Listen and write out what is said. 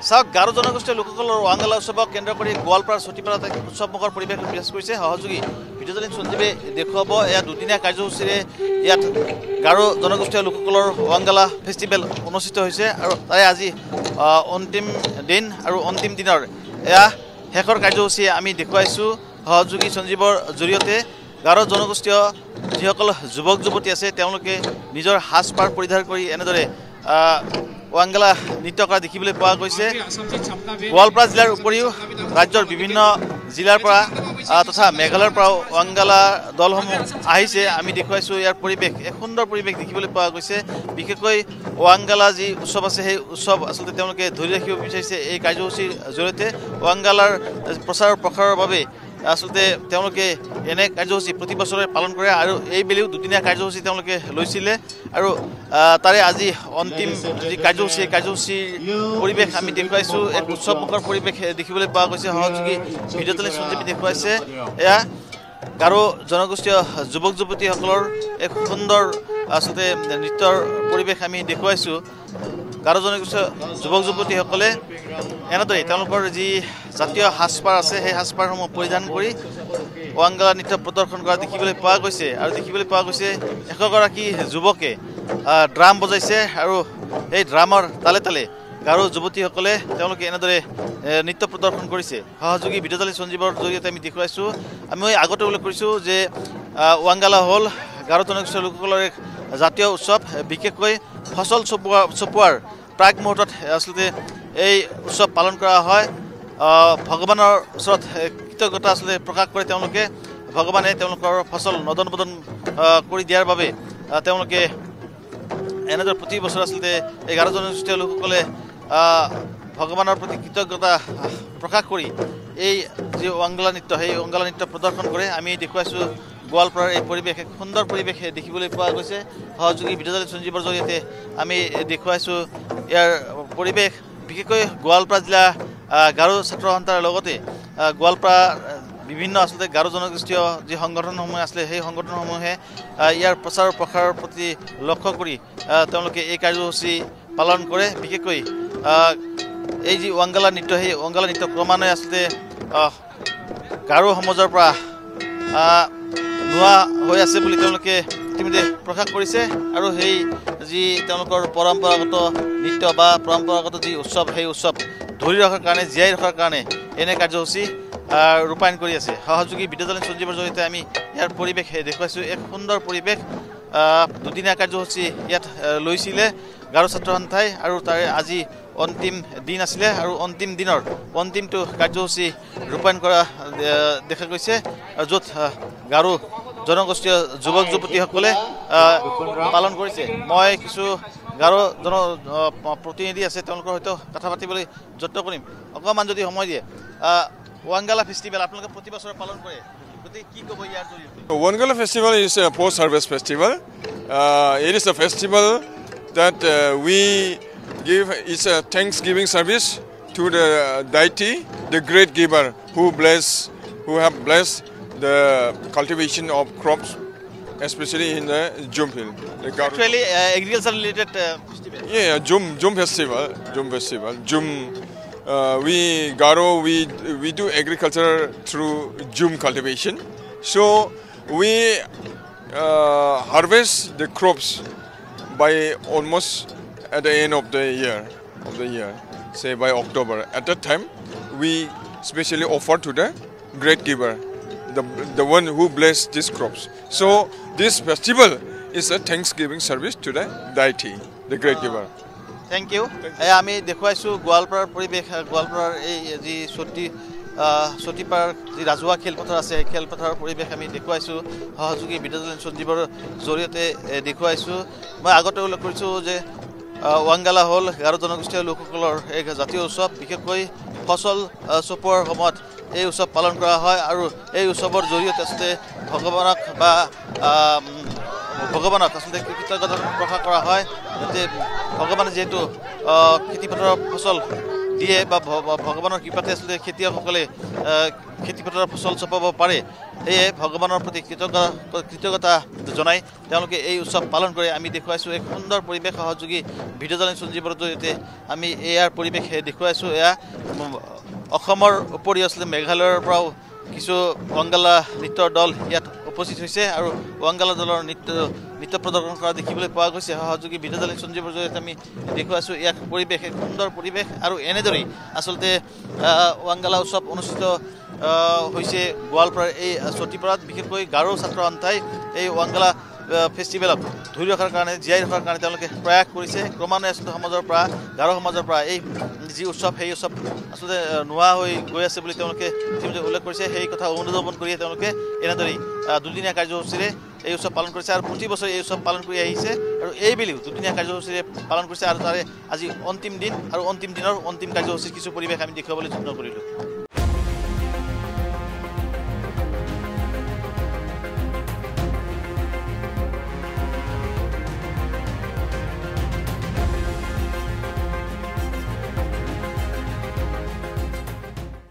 চাওক গাৰো জনগোষ্ঠীয় লোকসকলৰ ৱাংগালা উৎসৱক কেন্দ্ৰ কৰি গোৱালপাৰা চটিপাৰাত উৎসৱমুখৰ পৰিৱেশ বিৰাজ কৰিছে সহযোগী ভিডিঅ' সঞ্জীৱে দেখুৱাব এয়া দুদিনীয়া কাৰ্যসূচীৰে ইয়াত গাৰো জনগোষ্ঠীয় লোকসকলৰ ৱাংগালা ফেষ্টিভেল অনুষ্ঠিত হৈছে আৰু তাৰে আজি অন্তিম দিন আৰু অন্তিম দিনৰ এয়া শেষৰ কাৰ্যসূচী আমি দেখুৱাইছোঁ সহযোগী সঞ্জীৱৰ জৰিয়তে গাৰো জনগোষ্ঠীয় যিসকল যুৱক যুৱতী আছে তেওঁলোকে নিজৰ সাজপাৰ পৰিধাৰ কৰি এনেদৰে ৱাংগালা নৃত্য কৰা দেখিবলৈ পোৱা গৈছে গোৱালপাৰা জিলাৰ উপৰিও ৰাজ্যৰ বিভিন্ন জিলাৰ পৰা তথা মেঘালয়ৰ পৰাও ৱাংগালা দলসমূহ আহিছে আমি দেখুৱাইছোঁ ইয়াৰ পৰিৱেশ এক সুন্দৰ পৰিৱেশ দেখিবলৈ পোৱা গৈছে বিশেষকৈ ৱাংগালা যি উৎসৱ আছে সেই উৎসৱ আচলতে তেওঁলোকে ধৰি ৰাখিব বিচাৰিছে এই কাৰ্যসূচীৰ জৰিয়তে ৱাংগালাৰ প্ৰচাৰ প্ৰসাৰৰ বাবে আচলতে তেওঁলোকে এনে কাৰ্যসূচী প্ৰতি বছৰে পালন কৰে আৰু এইবেলিও দুদিনীয়া কাৰ্যসূচী তেওঁলোকে লৈছিলে আৰু তাৰে আজি অন্তিম যি কাৰ্যসূচীৰ পৰিৱেশ আমি দেখুৱাইছোঁ এক উৎসৱমুখৰ পৰিৱেশ দেখিবলৈ পোৱা গৈছে সহযোগী ভিডিঅ' সঞ্জীৱে দেখুৱাইছে এয়া গাৰো জনগোষ্ঠীয় যুৱক যুৱতীসকলৰ এক সুন্দৰ আচলতে নৃত্যৰ পৰিৱেশ আমি দেখুৱাইছোঁ গাৰো জনগোষ্ঠীয় যুৱক যুৱতীসকলে এনেদৰে তেওঁলোকৰ যি জাতীয় সাজপাৰ আছে সেই সাজপাৰসমূহ পৰিধান কৰি ৱাংগালা নৃত্য প্ৰদৰ্শন কৰা দেখিবলৈ পোৱা গৈছে আৰু দেখিবলৈ পোৱা গৈছে এশগৰাকী যুৱকে ড্ৰাম বজাইছে আৰু এই ড্ৰামৰ তালে তালে গাৰো যুৱতীসকলে তেওঁলোকে এনেদৰে নৃত্য প্ৰদৰ্শন কৰিছে সহযোগী ভিডিঅ' সঞ্জীৱৰ জৰিয়তে আমি দেখুৱাইছোঁ আমি আগতে উল্লেখ কৰিছোঁ যে ৱাংগালা হ'ল গাৰো জনগোষ্ঠীয় লোকসকলৰ এক জাতীয় উৎসৱ বিশেষকৈ ফচল চপোৱাৰ প্ৰাক মুহূৰ্তত আচলতে এই উৎসৱ পালন কৰা হয় ভগৱানৰ ওচৰত কৃতজ্ঞতা আচলতে প্ৰকাশ কৰে তেওঁলোকে ভগৱানে তেওঁলোকৰ ফচল নদন বদন কৰি দিয়াৰ বাবে তেওঁলোকে এনেদৰে প্ৰতি বছৰ আচলতে এই গাৰো জনগোষ্ঠীয় লোকসকলে ভগৱানৰ প্ৰতি কৃতজ্ঞতা প্ৰকাশ কৰি এই যি ৱাংগালা নৃত্য সেই ৱাংগালা নৃত্য প্ৰদৰ্শন কৰে আমি দেখুৱাইছোঁ গোৱালপাৰাৰ এই পৰিৱেশ এক সুন্দৰ পৰিৱেশ দেখিবলৈ পোৱা গৈছে সহযোগী ভিডিঅ' সঞ্জীৱৰ জৰিয়তে আমি দেখুৱাইছোঁ ইয়াৰ পৰিৱেশ বিশেষকৈ গোৱালপাৰা জিলা গাৰো ছাত্ৰ সন্থাৰ লগতে গোৱালপাৰা বিভিন্ন আচলতে গাৰো জনগোষ্ঠীয় যি সংগঠনসমূহ আছিলে সেই সংগঠনসমূহে ইয়াৰ প্ৰচাৰ প্ৰসাৰৰ প্ৰতি লক্ষ্য কৰি তেওঁলোকে এই কাৰ্যসূচী পালন কৰে বিশেষকৈ এই যি ৱাংগালা নৃত্য সেই ৱাংগালা নৃত্য ক্ৰমান্বয়ে আচলতে গাৰো সমাজৰ পৰা নোহোৱা হৈ আছে বুলি তেওঁলোকে ইতিমধ্যে প্ৰকাশ কৰিছে আৰু সেই যি তেওঁলোকৰ পৰম্পৰাগত নৃত্য বা পৰম্পৰাগত যি উৎসৱ সেই উৎসৱ ধৰি ৰখাৰ কাৰণে জীয়াই ৰখাৰ কাৰণে এনে কাৰ্যসূচী ৰূপায়ণ কৰি আছে সহযোগী ভিডিঅ' সঞ্জীৱৰ জৰিয়তে আমি ইয়াৰ পৰিৱেশ দেখুৱাইছোঁ এক সুন্দৰ পৰিৱেশ দুদিনীয়া কাৰ্যসূচী ইয়াত লৈছিলে গাৰো ছাত্ৰ সন্থাই আৰু তাৰে আজি অন্তিম দিন আছিলে আৰু অন্তিম দিনৰ অন্তিমটো কাৰ্যসূচী ৰূপায়ণ কৰা দেখা গৈছে য'ত গাৰো জনগোষ্ঠীয় যুৱক যুৱতীসকলে পালন কৰিছে মই কিছু গাৰো প্ৰতিনিধি আছে তেওঁলোকৰ সৈতে কথা পাতিবলৈ যত্ন কৰিম অকণমান যদি সময় দিয়ে ৱাংগালা ফেষ্টিভেল আপোনালোকে প্ৰতি বছৰে পালন কৰে গতিকে কি ক'ব ইয়াৰ জৰিয়তে Wangala festival is a post-harvest festival. It is a festival that we give is a Thanksgiving service to the deity, the great giver who have blessed the cultivation of crops, especially in the Jum Hill. Actually, agriculture related festival. Yeah, Jum festival. We do agriculture through Jum cultivation. So we harvest the crops by almost at the end of the year, say by October. At that time, we specially offer to the great giver, the one who blessed these crops. So this festival is a Thanksgiving service to the deity, the great giver. Thank you. আমি দেখুৱাইছোঁ গোৱালপাৰাৰ পৰিৱেশ গোৱালপাৰাৰ এই যি চটিপাৰ যি ৰাজহুৱা খেলপথাৰ আছে সেই খেলপথাৰৰ পৰিৱেশ আমি দেখুৱাইছোঁ সহযোগী ভিডিঅ' সঞ্জীৱৰ জৰিয়তে দেখুৱাইছোঁ মই আগতে উল্লেখ কৰিছোঁ যে ৱাংগালা হ'ল গাৰো জনগোষ্ঠীয় লোকসকলৰ এক জাতীয় উৎসৱ বিশেষকৈ ফচল চপোৱাৰ সময়ত এই উৎসৱ পালন কৰা হয় আৰু এই উৎসৱৰ জৰিয়তে আচলতে ভগৱানক আচলতে কৃতজ্ঞতা প্ৰকাশ কৰা হয় যাতে ভগৱানে যিহেতু খেতিপথাৰৰ ফচল দিয়ে বা ভগৱানৰ কৃপাতে আচলতে খেতিয়কসকলে খেতিপথাৰৰ ফচল চপাব পাৰে সেয়ে ভগৱানৰ প্ৰতি কৃতজ্ঞতা জনাই তেওঁলোকে এই উৎসৱ পালন কৰে আমি দেখুৱাইছোঁ এক সুন্দৰ পৰিৱেশ সহযোগী ভিডিঅ' জাৰ্নেলিষ্ট সঞ্জীৱৰ জৰিয়তে আমি ইয়াৰ পৰিৱেশ দেখুৱাইছোঁ এয়া অসমৰ উপৰিও আচলতে মেঘালয়ৰ পৰাও কিছু ৱাংগালা নৃত্যৰ দল ইয়াত উপস্থিত হৈছে আৰু ৱাংগালা দলৰ নৃত্য প্ৰদৰ্শন কৰা দেখিবলৈ পোৱা গৈছে সহযোগী ভিডিঅ' জাৰ্নেলিষ্ট সঞ্জীৱৰ জৰিয়তে আমি দেখুৱাইছোঁ ইয়াক পৰিৱেশ এক সুন্দৰ পৰিৱেশ আৰু এনেদৰেই আচলতে ৱাংগালা উৎসৱ অনুষ্ঠিত হৈছে গোৱালপাৰাৰ এই চটিপাৰাত বিশেষকৈ গাৰো ছাত্ৰ সন্থাই এই ৱাংগালা ফেষ্টিভেলক ধৰি ৰখাৰ কাৰণে জীয়াই ৰখাৰ কাৰণে তেওঁলোকে প্ৰয়াস কৰিছে ক্ৰমান্বয়ে আচলতে সমাজৰ পৰা গাৰো সমাজৰ পৰা এই যি উৎসৱ সেই উৎসৱ আচলতে নোহোৱা হৈ গৈ আছে বুলি তেওঁলোকে ইতিমধ্যে উল্লেখ কৰিছে সেই কথা অনুধাৱন কৰিয়ে তেওঁলোকে এনেদৰেই দুদিনীয়া কাৰ্যসূচীৰে এই উৎসৱ পালন কৰিছে আৰু প্ৰতি বছৰে এই উৎসৱ পালন কৰি আহিছে আৰু এইবেলিও দুদিনীয়া কাৰ্যসূচীৰে পালন কৰিছে আৰু তাৰে আজি অন্তিম দিন আৰু অন্তিম দিনৰ অন্তিম কাৰ্যসূচীৰ কিছু পৰিৱেশ আমি দেখুৱাবলৈ যত্ন কৰিলোঁ